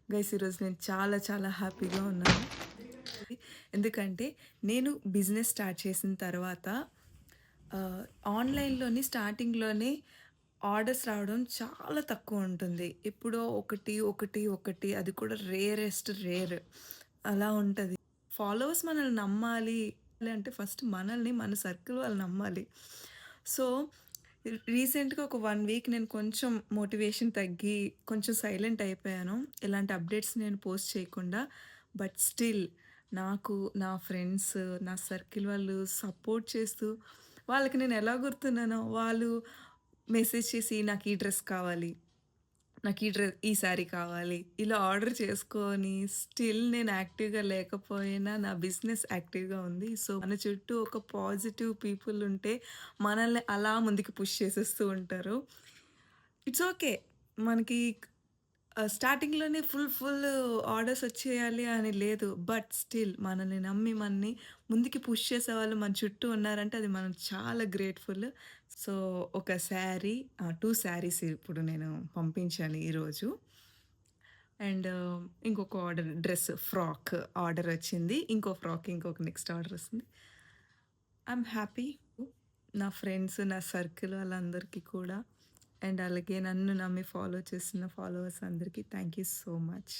Guys ఈరోజు నేను చాలా చాలా హ్యాపీగా ఉన్నాను. ఎందుకంటే నేను బిజినెస్ స్టార్ట్ చేసిన తర్వాత ఆహ్, ఆన్‌లైన్‌లోని స్టార్టింగ్‌లోనే ఆర్డర్స్ రావడం చాలా తక్కువుంటుంది. ఎప్పుడో ఒకటి అది కూడా రేరెస్ట్ రేర్ అలా ఉంటది. ఫాలోవర్స్ మనల్ని నమ్మాలి అంటే ఫస్ట్ మనల్ని మన సర్కిల్ వాళ్ళు నమ్మాలి. సో, రీసెంట్‌గా ఒక 1 వీక్ నేను కొంచెం మోటివేషన్ తగ్గి కొంచెం సైలెంట్ అయిపోయాను. ఎలాంటి అప్డేట్స్ నేను పోస్ట్ చేయకుండా. బట్ స్టిల్ నాకు నా ఫ్రెండ్స్, నా సర్కిల్ వాళ్ళు సపోర్ట్ చేస్తూ వాళ్ళకి నేను ఎలా గుర్తున్నానో వాళ్ళు మెసేజ్ చేసి నాకు ఈ డ్రెస్ కావాలి. నాకు ఈ శారీ కావాలి. ఇలా ఆర్డర్ చేసుకొని స్టిల్ నేను యాక్టివ్‌గా లేకపోయినా నా బిజినెస్ యాక్టివ్‌గా ఉంది. సో, మన చుట్టూ ఒక పాజిటివ్ పీపుల్ ఉంటే మనల్ని అలా ముందుకు పుష్ చేసేస్తూ ఉంటారు. It's okay. మనకి స్టార్టింగ్‌లోనే ఫుల్ ఆర్డర్స్ వచ్చేయాలి అని లేదు. బట్ స్టిల్ మనల్ని నమ్మి మనని ముందుకి పుష్ చేసేవాళ్ళు మన చుట్టూ ఉన్నారంటే అది మనం చాలా గ్రేట్‌ఫుల్. సో, ఒక శారీ 2 శారీస్ ఇప్పుడు నేను పంపించాను ఈరోజు. అండ్ ఇంకొక ఆర్డర్ ఫ్రాక్ ఆర్డర్ వచ్చింది. ఇంకో ఫ్రాక్ ఇంకొక నెక్స్ట్ ఆర్డర్ వస్తుంది. I'm happy. నా ఫ్రెండ్స్, నా సర్కిల్ వాళ్ళందరికీ కూడా. అండ్ అలాగే నన్ను నమ్మి ఫాలో చేస్తున్న ఫాలోవర్స్ అందరికీ థ్యాంక్ యూ సో మచ్.